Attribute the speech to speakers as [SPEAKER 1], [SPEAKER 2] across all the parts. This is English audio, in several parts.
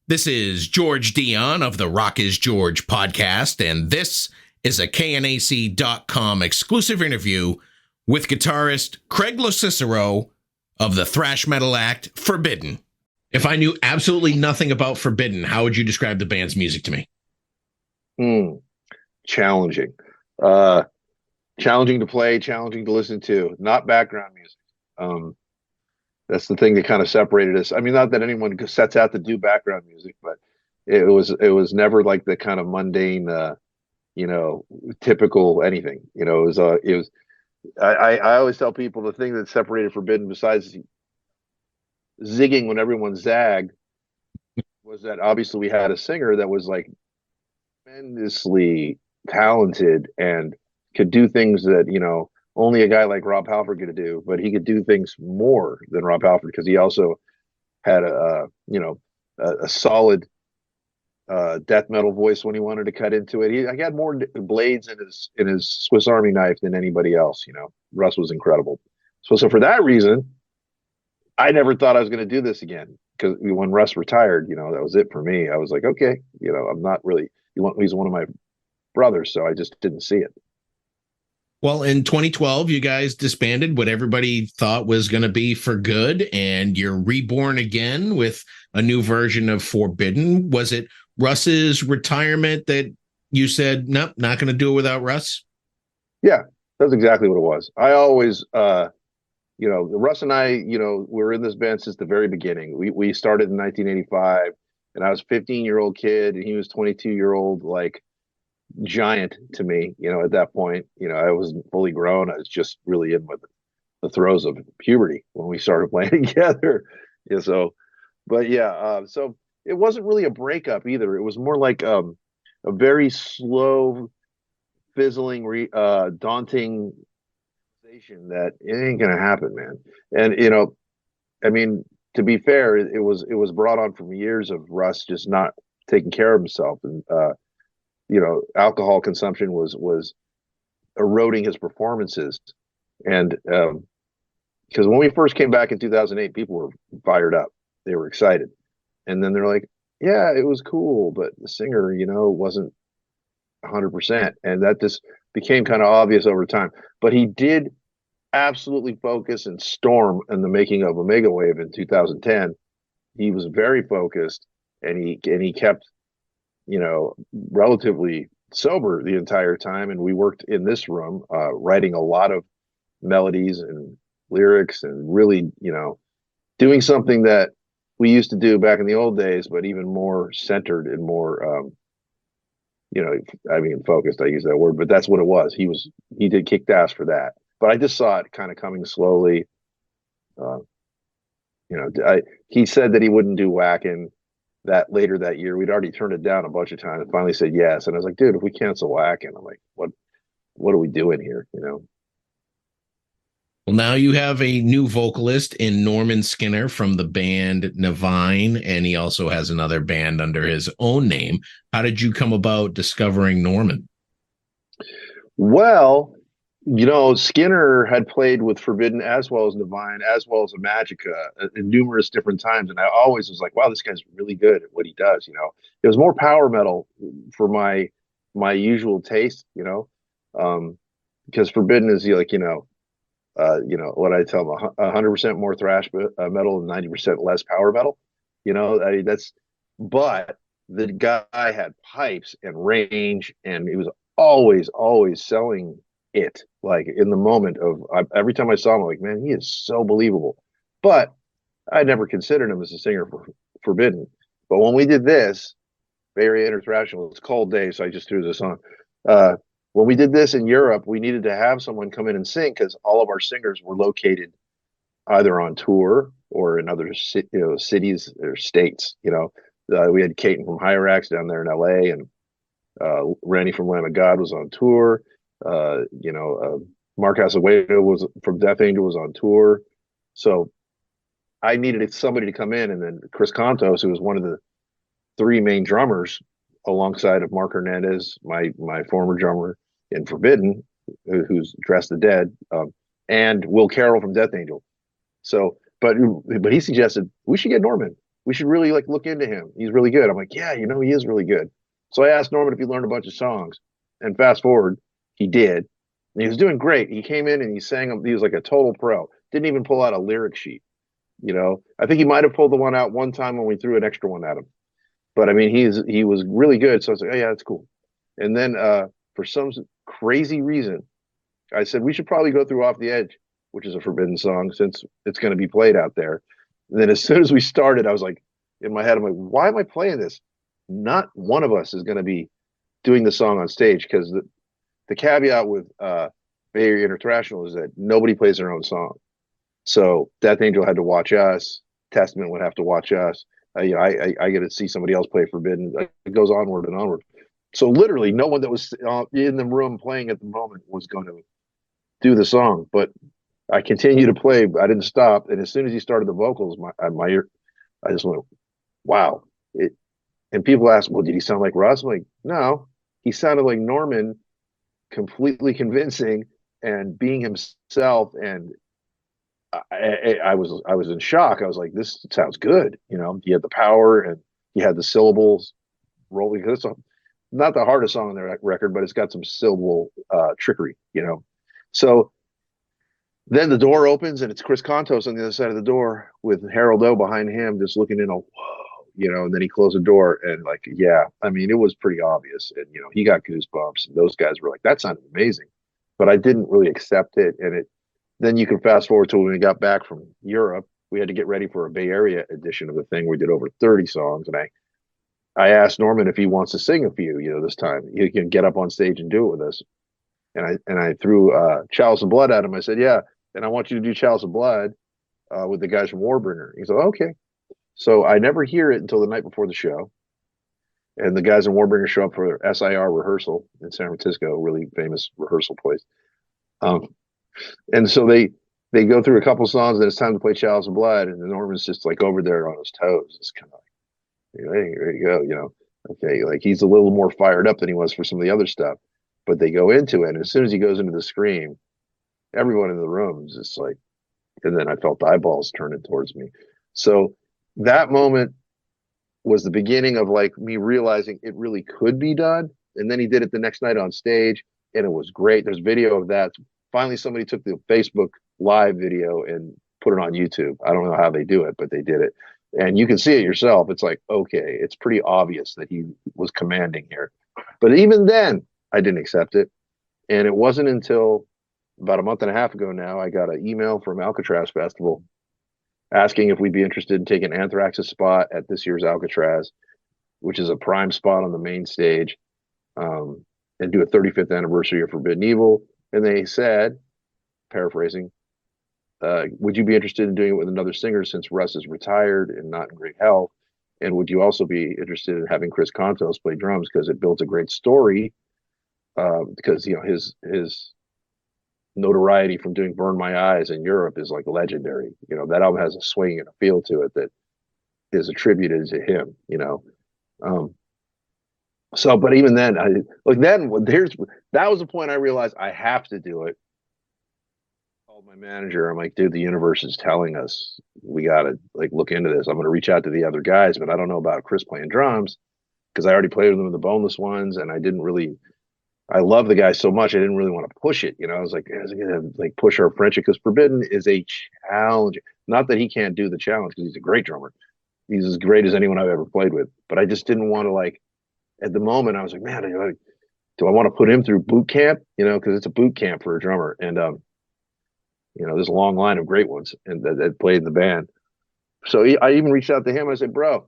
[SPEAKER 1] This is George Dionne of the Rock is George podcast, and this is a KNAC.com exclusive interview with guitarist CRAIG LOCICERO of the thrash metal act Forbidden. If I knew absolutely nothing about Forbidden, how would you describe the band's music to me?
[SPEAKER 2] Challenging. Challenging to play, challenging to listen to, not background music. That's the thing that kind of separated us. I mean, not that anyone sets out to do background music, but it was never like the kind of mundane, typical anything. I always tell people the thing that separated Forbidden, besides zigging when everyone zagged, was that obviously we had a singer that was like tremendously talented and could do things that, only a guy like Rob Halford could do, but he could do things more than Rob Halford because he also had a solid death metal voice when he wanted to cut into it. He had more blades in his Swiss Army knife than anybody else. Russ was incredible. So for that reason, I never thought I was going to do this again, because when Russ retired, that was it for me. I was like, okay, I'm not really, he's one of my brothers, so I just didn't see it.
[SPEAKER 1] Well, in 2012, you guys disbanded what everybody thought was going to be for good, and you're reborn again with a new version of Forbidden. Was it Russ's retirement that you said, nope, not going to do it without Russ?
[SPEAKER 2] Yeah, that's exactly what it was. I always, Russ and I, we're in this band since the very beginning. We started in 1985, and I was a 15-year-old kid, and he was 22-year-old, like, giant to me, at that point. I wasn't fully grown. I was just really in with the throes of puberty when we started playing together. So it wasn't really a breakup either. It was more like a very slow, fizzling, daunting realization that it ain't gonna happen, man. And to be fair, it was brought on from years of Russ just not taking care of himself, and alcohol consumption was eroding his performances. And because when we first came back in 2008, people were fired up. They were excited. And then they're like, yeah, it was cool, but the singer, wasn't 100%. And that just became kind of obvious over time. But he did absolutely focus and storm in the making of Omega Wave in 2010. He was very focused, and he kept relatively sober the entire time. And we worked in this room, writing a lot of melodies and lyrics, and really, doing something that we used to do back in the old days, but even more centered and more, focused. I use that word, but that's what it was. He did kick ass for that. But I just saw it kind of coming slowly. He said that he wouldn't do Whackin' that later that year. We'd already turned it down a bunch of times and finally said yes. And I was like, dude, if we cancel Whackin', I'm like, what are we doing here?
[SPEAKER 1] Well, now you have a new vocalist in Norman Skinner from the band Niviane, and he also has another band under his own name. How did you come about discovering Norman?
[SPEAKER 2] Well, Skinner had played with Forbidden as well as Niviane, as well as Magica in numerous different times. And I always was like, wow, this guy's really good at what he does. It was more power metal for my usual taste, because Forbidden is like, what I tell them, 100% more thrash metal and 90% less power metal. But the guy had pipes and range, and he was always selling it, like in the moment of every time I saw him, I'm like, man, he is so believable. But I never considered him as a singer for Forbidden. But when we did this Bay Area International, it's Cold Day, so I just threw this on. When we did this in Europe, we needed to have someone come in and sing, because all of our singers were located either on tour or in other cities or states. We had Caton from Hyrax down there in LA, and Randy from Lamb of God was on tour. Mark Acevedo was from Death Angel, was on tour. So I needed somebody to come in, and then Chris Kontos, who was one of the three main drummers, alongside of Mark Hernandez, my former drummer in Forbidden, who's Dressed the Dead, and Will Carroll from Death Angel. So, but he suggested we should get Norman. we should really like look into him. He's really good. I'm like, yeah, you know, he is really good. So I asked Norman if he learned a bunch of songs, and fast forward, he did. And he was doing great. He came in and he sang them. He was like a total pro. Didn't even pull out a lyric sheet. You know, I think he might have pulled the one out one time when we threw an extra one at him. But I mean, he was really good. So I was like, oh yeah, that's cool. And then for some crazy reason, I said we should probably go through Off the Edge, which is a forbidden song since it's going to be played out there. And then as soon as we started, I was like, in my head, I'm like, why am I playing this? Not one of us is going to be doing the song on stage, because the caveat with Bay Area International is that nobody plays their own song. So Death Angel had to watch us. Testament would have to watch us. You know, I get to see somebody else play Forbidden. It goes onward and onward. So literally, no one that was in the room playing at the moment was going to do the song. But I continued to play. I didn't stop. And as soon as he started the vocals, my ear, I just went, wow. And people ask, well, did he sound like Russ? I'm like, no, he sounded like Norman, completely convincing and being himself. And I was in shock. I was like, this sounds good. You know, he had the power and he had the syllables rolling. It's not the hardest song on the record, but it's got some syllable trickery, you know. So then the door opens and it's Chris Kontos on the other side of the door with Harold O behind him, just looking in, whoa, you know, and then he closed the door and like, yeah, I mean, it was pretty obvious. And, you know, he got goosebumps and those guys were like, that sounded amazing. But I didn't really accept it. And then you can fast forward to when we got back from Europe. We had to get ready for a Bay Area edition of the thing. We did over 30 songs. And I asked Norman if he wants to sing a few, you know, this time. He can get up on stage and do it with us. And I threw Chalice of Blood at him. I said, yeah, and I want you to do Chalice of Blood with the guys from Warbringer. He said, okay. So I never hear it until the night before the show. And the guys in Warbringer show up for SIR rehearsal in San Francisco, a really famous rehearsal place. And so they go through a couple songs, and it's time to play Chalice of Blood. And Norman's just like over there on his toes. It's kind of like, hey, there you go, you know. Okay, like he's a little more fired up than he was for some of the other stuff. But they go into it, and as soon as he goes into the scream, everyone in the room is just like, and then I felt the eyeballs turning towards me. So that moment was the beginning of like me realizing it really could be done. And then he did it the next night on stage, and it was great. There's video of that. Finally, somebody took the Facebook Live video and put it on YouTube. I don't know how they do it, but they did it. And you can see it yourself. It's like, okay, it's pretty obvious that he was commanding here. But even then, I didn't accept it. And it wasn't until about a month and a half ago now, I got an email from Alcatraz Festival asking if we'd be interested in taking Anthrax's spot at this year's Alcatraz, which is a prime spot on the main stage, and do a 35th anniversary of Forbidden Evil. And they said, paraphrasing, would you be interested in doing it with another singer since Russ is retired and not in great health? And would you also be interested in having Chris Kontos play drums, because it builds a great story, because, you know, his notoriety from doing Burn My Eyes in Europe is like legendary. You know, that album has a swing and a feel to it that is attributed to him, you know. So, but even then, that was the point I realized I have to do it. I called my manager. I'm like, dude, the universe is telling us we got to like look into this. I'm going to reach out to the other guys, but I don't know about Chris playing drums, because I already played with them with the Boneless Ones, and I love the guy so much, I didn't really want to push it. You know, I was like gonna like push our friendship, because Forbidden is a challenge. Not that he can't do the challenge, because he's a great drummer. He's as great as anyone I've ever played with. But I just didn't want to, like, at the moment, I was like, man, do I want to put him through boot camp? You know, because it's a boot camp for a drummer. And, you know, there's a long line of great ones and that played in the band. So I even reached out to him. I said, bro,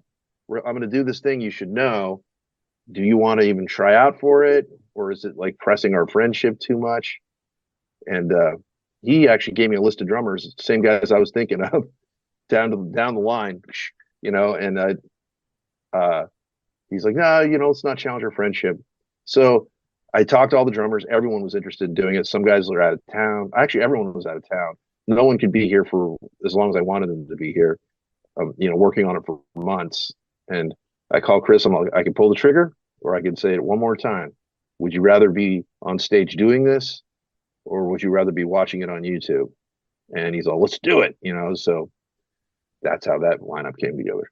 [SPEAKER 2] I'm going to do this thing. You should know. Do you want to even try out for it? Or is it like pressing our friendship too much? And he actually gave me a list of drummers, same guys I was thinking of, down the line, you know. And he's like, no, you know, let's not challenge our friendship. So I talked to all the drummers. Everyone was interested in doing it. Some guys are out of town. Actually, everyone was out of town. No one could be here for as long as I wanted them to be here. You know, working on it for months. And I called Chris. I'm like, I can pull the trigger, or I can say it one more time. Would you rather be on stage doing this, or would you rather be watching it on YouTube? And he's all, let's do it. You know, so that's how that lineup came together.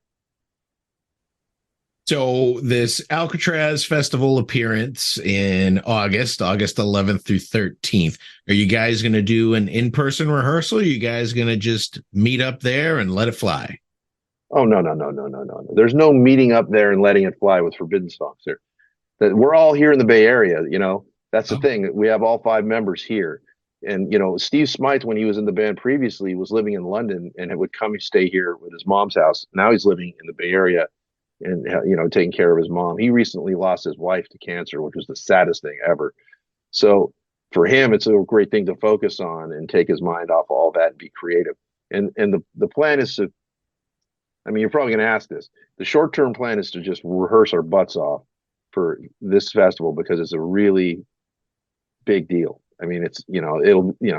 [SPEAKER 1] So this Alcatraz Festival appearance in August 11th through 13th. Are you guys going to do an in-person rehearsal? Or are you guys going to just meet up there and let it fly?
[SPEAKER 2] Oh, no, no, no, no, no, no, no. There's no meeting up there and letting it fly with Forbidden songs there. That we're all here in the Bay Area, you know. That's the thing. We have all 5 members here. And, you know, Steve Smythe, when he was in the band previously, was living in London and would come and stay here with his mom's house. Now he's living in the Bay Area and, you know, taking care of his mom. He recently lost his wife to cancer, which was the saddest thing ever. So for him, it's a great thing to focus on and take his mind off all that and be creative. And the plan is to, I mean, you're probably going to ask this. The short-term plan is to just rehearse our butts off for this festival because it's a really big deal. I mean, it's, you know,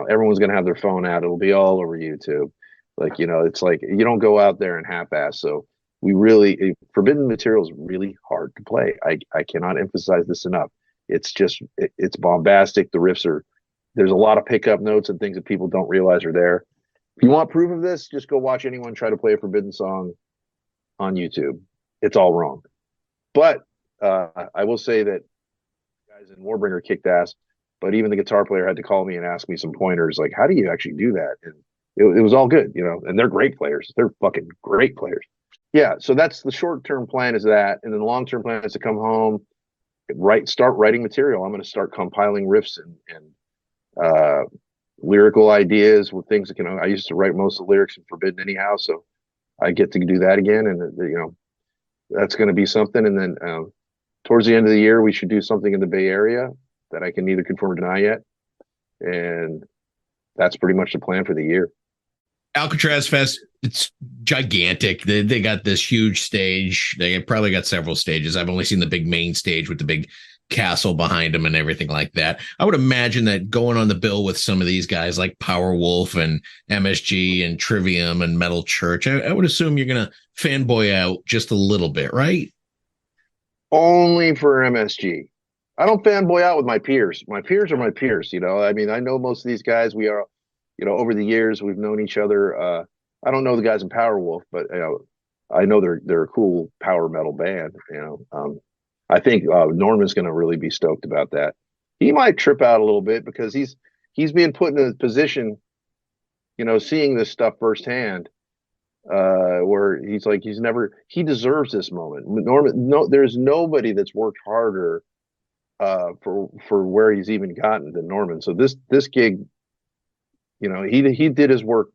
[SPEAKER 2] everyone's going to have their phone out. It'll be all over YouTube. Like, you know, it's like you don't go out there and half-ass. So we really, Forbidden material is really hard to play. I cannot emphasize this enough. It's just, it's bombastic. The riffs are, there's a lot of pickup notes and things that people don't realize are there. If you want proof of this, just go watch anyone try to play a Forbidden song on YouTube. It's all wrong. But I will say that guys in Warbringer kicked ass, but even the guitar player had to call me and ask me some pointers, like, how do you actually do that? And it was all good, you know, and they're great players. They're fucking great players. Yeah, so that's the short-term plan is that, and then the long-term plan is to come home, start writing material. I'm going to start compiling riffs and lyrical ideas with things that, you know, I used to write most of the lyrics in Forbidden anyhow, so I get to do that again, and you know, that's going to be something. And then towards the end of the year, we should do something in the Bay Area that I can neither confirm or deny yet, and that's pretty much the plan for the year.
[SPEAKER 1] Alcatraz Fest, it's gigantic. They got this huge stage. They probably got several stages. I've only seen the big main stage with the big castle behind them and everything like that. I would imagine that going on the bill with some of these guys like Powerwolf and MSG and Trivium and Metal Church, I would assume you're going to fanboy out just a little bit, right?
[SPEAKER 2] Only for MSG. I don't fanboy out with my peers. My peers are my peers, you know. I mean, I know most of these guys. We are, you know, over the years we've known each other. I don't know the guys in Powerwolf, but you know, I know they're a cool power metal band. You know, I think Norman's going to really be stoked about that. He might trip out a little bit because he's being put in a position, you know, seeing this stuff firsthand, where he's like he deserves this moment. Norman, there's nobody that's worked harder for where he's even gotten than Norman. So this gig, you know, he did his work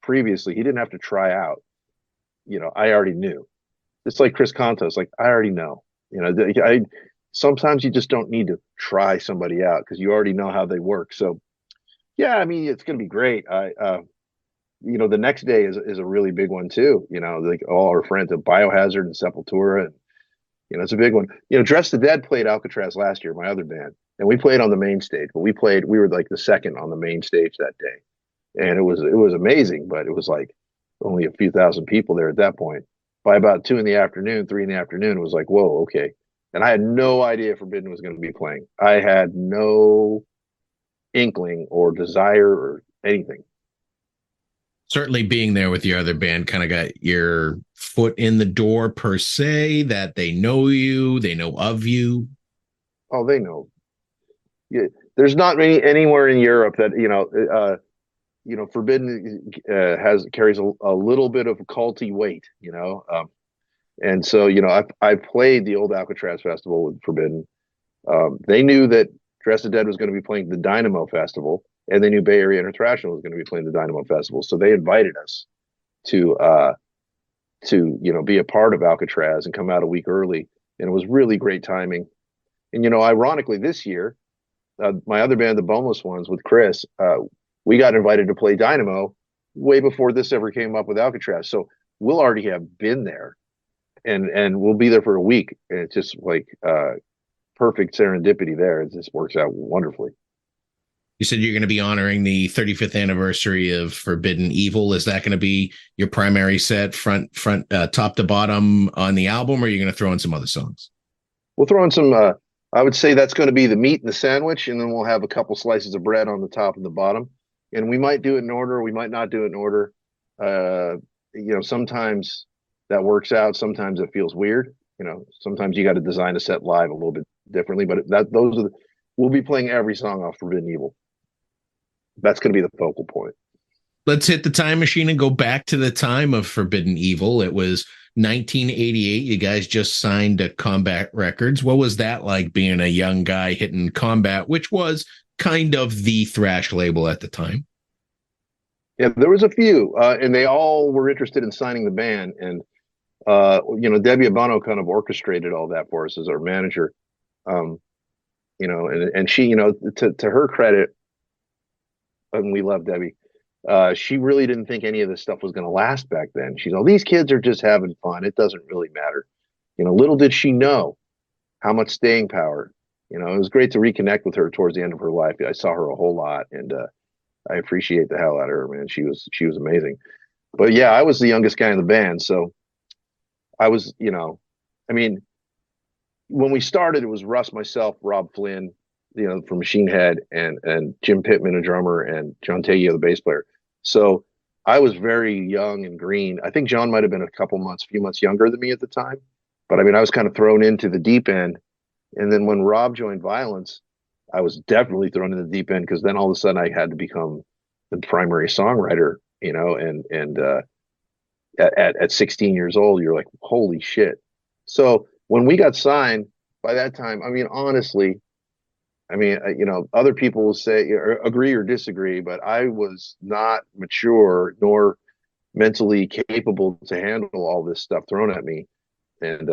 [SPEAKER 2] previously. He didn't have to try out. You know, I already knew. It's like Chris Kontos. Like, I already know. You know, sometimes you just don't need to try somebody out because you already know how they work. So, yeah, I mean, it's going to be great. You know, the next day is a really big one too. You know, like all our friends at Biohazard and Sepultura, and you know, it's a big one. You know, Dress the Dead played Alcatraz last year, my other band, and we played on the main stage. But we were like the second on the main stage that day, and it was amazing. But it was like only a few thousand people there at that point. By about 2 in the afternoon, 3 in the afternoon, it was like, whoa, okay. And I had no idea Forbidden was going to be playing. I had no inkling or desire or anything.
[SPEAKER 1] Certainly being there with your other band kind of got your foot in the door per se, that they know you, they know of you.
[SPEAKER 2] Oh, they know. Yeah, there's not anywhere in Europe that, you know, Forbidden carries a little bit of culty weight, you know. And so, you know, I played the old Alcatraz Festival with Forbidden. They knew that Dress the Dead was going to be playing the Dynamo Festival, and they knew Bay Area International was going to be playing the Dynamo Festival. So they invited us to you know, be a part of Alcatraz and come out a week early, and it was really great timing. And you know, ironically, this year, my other band, the Boneless Ones, with Chris, we got invited to play Dynamo way before this ever came up with Alcatraz. So we'll already have been there, and we'll be there for a week. And it's just like perfect serendipity there. It just works out wonderfully.
[SPEAKER 1] You said you're going to be honoring the 35th anniversary of Forbidden Evil. Is that going to be your primary set, front, top to bottom on the album, or are you going to throw in some other songs?
[SPEAKER 2] We'll throw in some. I would say that's going to be the meat and the sandwich, and then we'll have a couple slices of bread on the top and the bottom. And we might do it in order. We might not do it in order. You know, sometimes that works out. Sometimes it feels weird. you know, sometimes you got to design a set live a little bit differently, but we'll be playing every song off Forbidden Evil. That's going to be the focal point.
[SPEAKER 1] Let's hit the time machine and go back to the time of Forbidden Evil. It was 1988. You guys just signed to Combat Records. What was that like, being a young guy hitting Combat, which was kind of the thrash label at the time?
[SPEAKER 2] Yeah, there was a few, and they all were interested in signing the band. And, you know, Debbie Abano kind of orchestrated all that for us as our manager. You know, and she, you know, to her credit, and we love Debbie, she really didn't think any of this stuff was going to last back then. She's all, these kids are just having fun. It doesn't really matter. You know, little did she know how much staying power. You know, it was great to reconnect with her towards the end of her life. I saw her a whole lot, and I appreciate the hell out of her, man. She was amazing. But yeah, I was the youngest guy in the band, so I was, you know, I mean, when we started, it was Russ, myself, Rob Flynn, you know, from Machine Head, and Jim Pittman, a drummer, and John Tegio, the bass player. So I was very young and green. I think John might have been a few months younger than me at the time. But I mean, I was kind of thrown into the deep end. And then when Rob joined Violence, I was definitely thrown in the deep end, because then all of a sudden I had to become the primary songwriter, you know, and at 16 years old, you're like, holy shit. So when we got signed, by that time, I mean, honestly, I mean, you know, other people will say or agree or disagree, but I was not mature nor mentally capable to handle all this stuff thrown at me. And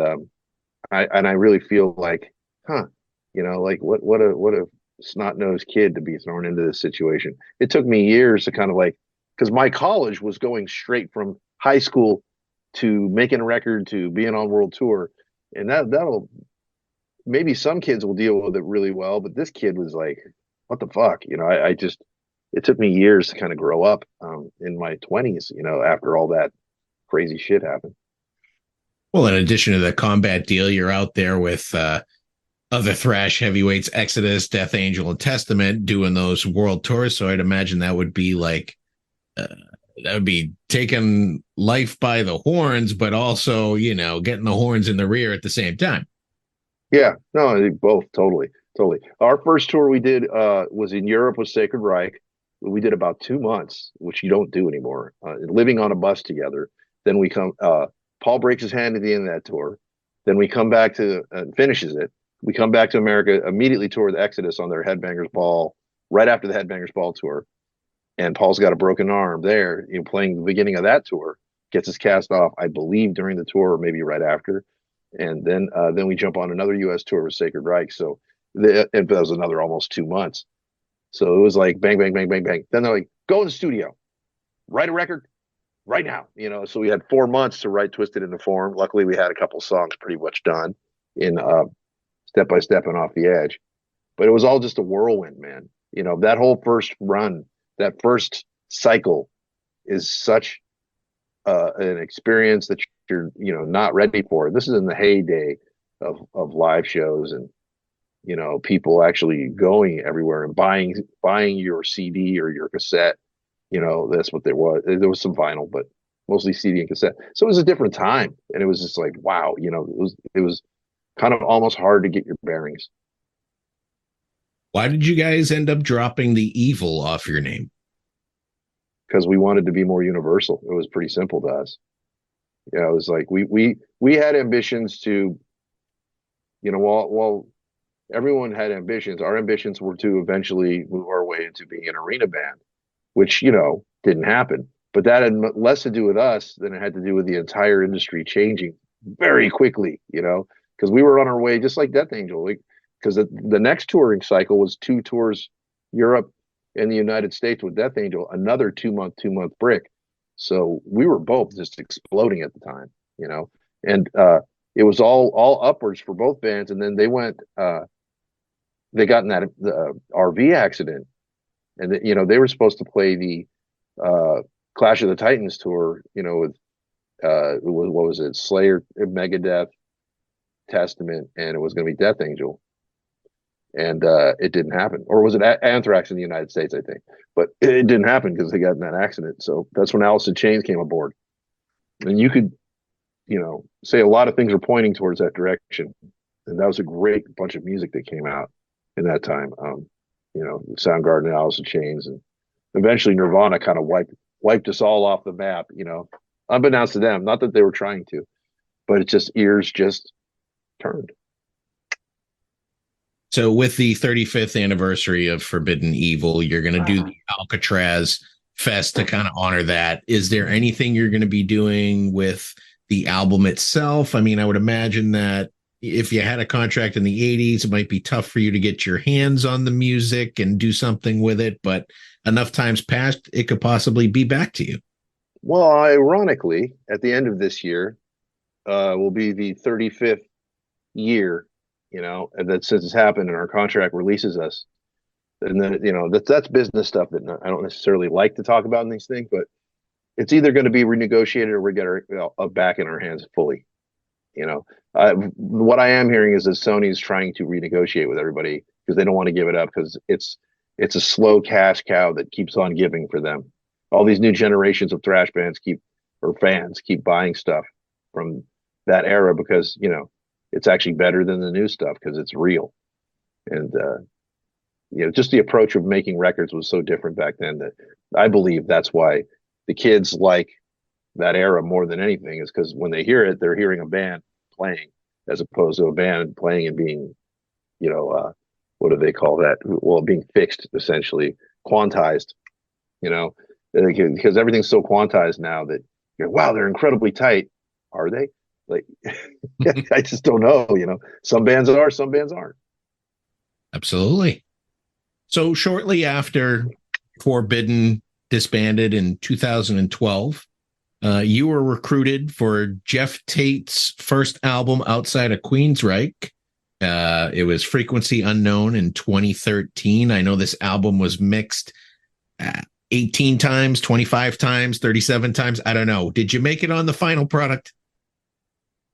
[SPEAKER 2] I really feel like, you know, like what a snot-nosed kid to be thrown into this situation. It took me years to kind of like, because my college was going straight from high school to making a record to being on world tour, and that'll maybe some kids will deal with it really well, but this kid was like, what the fuck, you know? I just, it took me years to kind of grow up in my 20s, you know, after all that crazy shit happened.
[SPEAKER 1] Well, in addition to the Combat deal, you're out there with other thrash heavyweights, Exodus, Death Angel, and Testament, doing those world tours. So I'd imagine that would be like, that would be taking life by the horns, but also, you know, getting the horns in the rear at the same time.
[SPEAKER 2] Yeah, no, both, totally. Our first tour we did was in Europe with Sacred Reich. We did about 2 months, which you don't do anymore, living on a bus together. Then we come, Paul breaks his hand at the end of that tour. Then we come back to, finishes it. We come back to America, immediately tour with Exodus on their Headbangers Ball, right after the Headbangers Ball tour. And Paul's got a broken arm there, you know, playing the beginning of that tour, gets his cast off, I believe, during the tour, or maybe right after. And then we jump on another U.S. tour with Sacred Reich. So it was another almost 2 months. So it was like bang, bang, bang, bang, bang. Then they're like, go in the studio, write a record right now. You know, so we had 4 months to write Twisted into Form. Luckily, we had a couple songs pretty much done in Step by Step and Off the Edge. But it was all just a whirlwind, man. You know, that whole first run, that first cycle is such an experience that you're, you know, not ready for. This is in the heyday of live shows, and, you know, people actually going everywhere and buying your CD or your cassette. You know, that's what there was. There was some vinyl, but mostly CD and cassette. So it was a different time, and it was just like, wow, you know, it was kind of almost hard to get your bearings.
[SPEAKER 1] Why did you guys end up dropping the evil off your name?
[SPEAKER 2] Because we wanted to be more universal. It was pretty simple to us. You know, it was like we had ambitions to, you know, while everyone had ambitions, our ambitions were to eventually move our way into being an arena band, which, you know, didn't happen. But that had less to do with us than it had to do with the entire industry changing very quickly, you know, because we were on our way, just like Death Angel, like, because the next touring cycle was 2 tours, Europe and the United States with Death Angel, another 2 month break. So we were both just exploding at the time, you know, and it was all upwards for both bands. And then they went, they got in that RV accident, and you know, they were supposed to play the Clash of the Titans tour, you know, with what was it, Slayer, Megadeth, Testament, and it was going to be Death Angel. And it didn't happen. Or was it Anthrax in the United States, I think. But it didn't happen because they got in that accident. So that's when Alice in Chains came aboard. And you could say a lot of things are pointing towards that direction. And that was a great bunch of music that came out in that time. Soundgarden and Alice in Chains, and eventually Nirvana kind of wiped us all off the map, unbeknownst to them. Not that they were trying to, but it just ears just turned.
[SPEAKER 1] So with the 35th anniversary of Forbidden Evil, you're going to do the Alcatraz Fest to kind of honor that. Is there anything you're going to be doing with the album itself? I mean, I would imagine that if you had a contract in the 80s, it might be tough for you to get your hands on the music and do something with it, but enough times passed, it could possibly be back to you.
[SPEAKER 2] Well, ironically, at the end of this year, will be the 35th year, and that since it's happened and our contract releases us. And then, that's business stuff that I don't necessarily like to talk about in these things, but it's either going to be renegotiated or we get our back in our hands fully. What I am hearing is that Sony's trying to renegotiate with everybody because they don't want to give it up, because it's a slow cash cow that keeps on giving for them. All these new generations of thrash bands fans keep buying stuff from that era because, it's actually better than the new stuff because it's real. And, just the approach of making records was so different back then that I believe that's why the kids like that era more than anything, is because when they hear it, they're hearing a band playing as opposed to a band playing and being, what do they call that? Well, being fixed, essentially, quantized, because everything's so quantized now that wow, they're incredibly tight. Are they? Like, I just don't know. Some bands are, some bands aren't.
[SPEAKER 1] Absolutely. So shortly after Forbidden disbanded in 2012, you were recruited for Geoff Tate's first album outside of QUEESRYCHE. It was Frequency Unknown in 2013. I know this album was mixed 18 times, 25 times, 37 times. I don't know. Did you make it on the final product?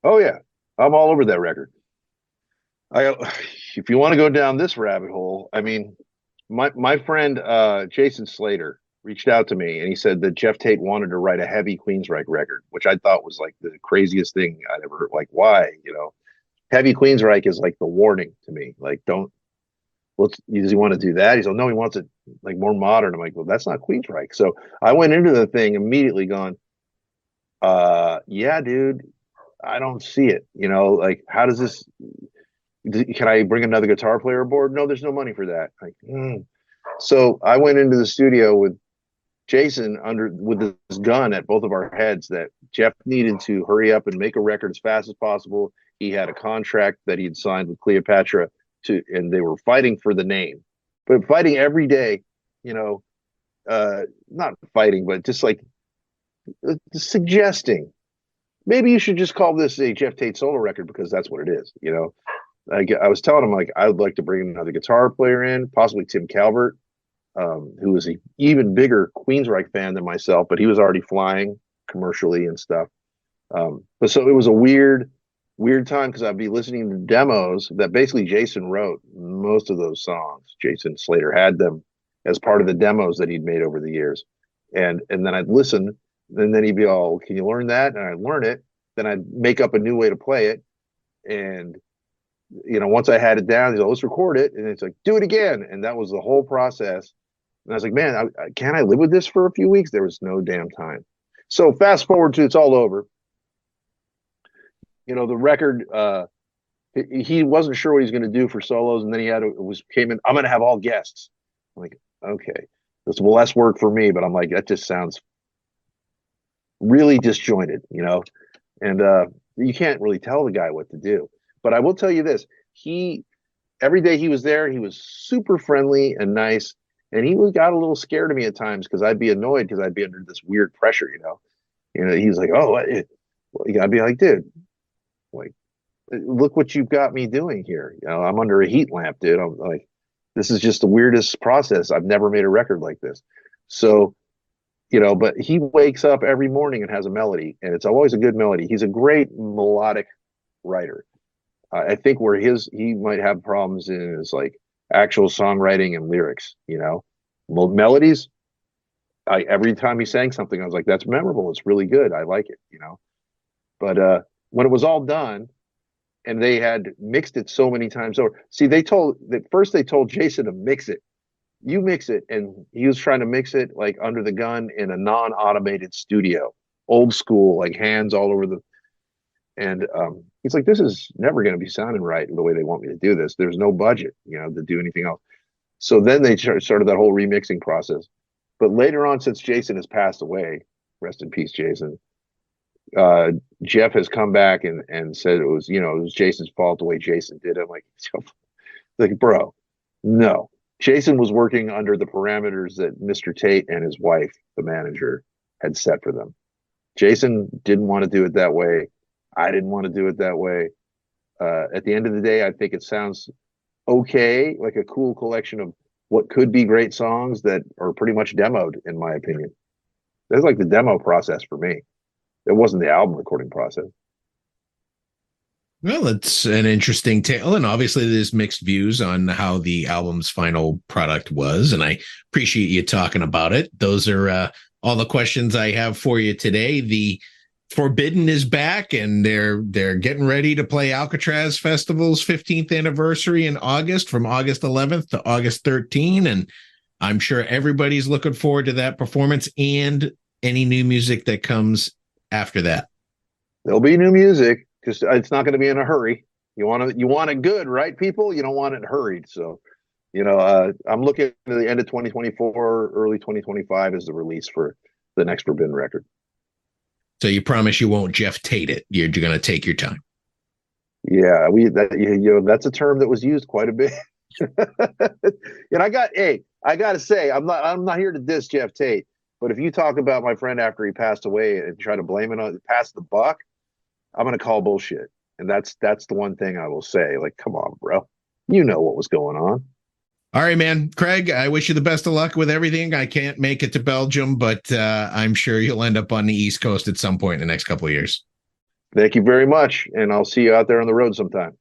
[SPEAKER 2] Oh, yeah. I'm all over that record. If you want to go down this rabbit hole, I mean, my friend Jason Slater reached out to me and he said that Geoff Tate wanted to write a heavy QUEESRYCHE record, which I thought was like the craziest thing I'd ever heard. Like, why? Heavy QUEESRYCHE is like the warning to me. Like, does he want to do that? He's like, no, he wants it like more modern. I'm like, well, that's not QUEESRYCHE. So I went into the thing immediately going, yeah, dude, I don't see it. Like, how does this? Can I bring another guitar player aboard? No, there's no money for that. Like, So I went into the studio with Jason with this gun at both of our heads that Geoff needed to hurry up and make a record as fast as possible. He had a contract that he'd signed with Cleopatra and they were fighting for the name, but fighting every day, not fighting, but just like suggesting, maybe you should just call this a Geoff Tate solo record because that's what it is. I was telling him, like, I would like to bring another guitar player in, possibly Tim Calvert, who was an even bigger QUEESRYCHE fan than myself, but he was already flying commercially and stuff. But so it was a weird time because I'd be listening to demos that basically Jason wrote. Most of those songs, Jason Slater had them as part of the demos that he'd made over the years. And then I'd listen, and then he'd be all, can you learn that? And I'd learn it. Then I'd make up a new way to play it. And once I had it down, he's like, let's record it. And it's like, do it again. And that was the whole process. And I was like, man, can't I live with this for a few weeks? There was no damn time. So fast forward to it's all over. The record, he wasn't sure what he was going to do for solos. And then came in, I'm going to have all guests. I'm like, okay, that's less work for me. But I'm like, that just sounds really disjointed, and you can't really tell the guy what to do. But I will tell you this, every day he was there, he was super friendly and nice. And he got a little scared of me at times because I'd be annoyed because I'd be under this weird pressure, he's like, oh, I'd be like, dude, like, look what you've got me doing here. I'm under a heat lamp, dude. I'm like, this is just the weirdest process. I've never made a record like this. So, but he wakes up every morning and has a melody, and it's always a good melody. He's a great melodic writer. I think where he might have problems in is like actual songwriting and lyrics, melodies. Every time he sang something, I was like, that's memorable. It's really good. I like it, But when it was all done, and they had mixed it so many times over. See, they told Jason to mix it. You mix it, and he was trying to mix it like under the gun in a non-automated studio, old school, like hands all over the. And he's like, this is never going to be sounding right the way they want me to do this. There's no budget, to do anything else. So then they started that whole remixing process. But later on, since Jason has passed away, rest in peace, Jason. Geoff has come back and said it was Jason's fault the way Jason did it. I'm like, bro, no. Jason was working under the parameters that Mr. Tate and his wife, the manager, had set for them. Jason didn't want to do it that way. I didn't want to do it that way. At the end of the day, I think it sounds okay, like a cool collection of what could be great songs that are pretty much demoed, in my opinion. That's like the demo process for me. It wasn't the album recording process.
[SPEAKER 1] Well, it's an interesting tale, and obviously there's mixed views on how the album's final product was, and I appreciate you talking about it. Those are all the questions I have for you today. The Forbidden is back, and they're getting ready to play Alcatraz Festival's 15th anniversary in August, from August 11th to August 13th, and I'm sure everybody's looking forward to that performance and any new music that comes after that.
[SPEAKER 2] There'll be new music. Just it's not going to be in a hurry. You want it good, right, people? You don't want it hurried. So, I'm looking at the end of 2024, early 2025 is the release for the next Forbidden record.
[SPEAKER 1] So you promise you won't Geoff Tate it. You're going to take your time.
[SPEAKER 2] Yeah, that's a term that was used quite a bit. And I got to say, I'm not here to diss Geoff Tate, but if you talk about my friend after he passed away and try to blame it on pass the buck, I'm going to call bullshit. And that's the one thing I will say. Like, come on, bro. You know what was going on.
[SPEAKER 1] All right, man. Craig, I wish you the best of luck with everything. I can't make it to Belgium, but I'm sure you'll end up on the East Coast at some point in the next couple of years.
[SPEAKER 2] Thank you very much. And I'll see you out there on the road sometime.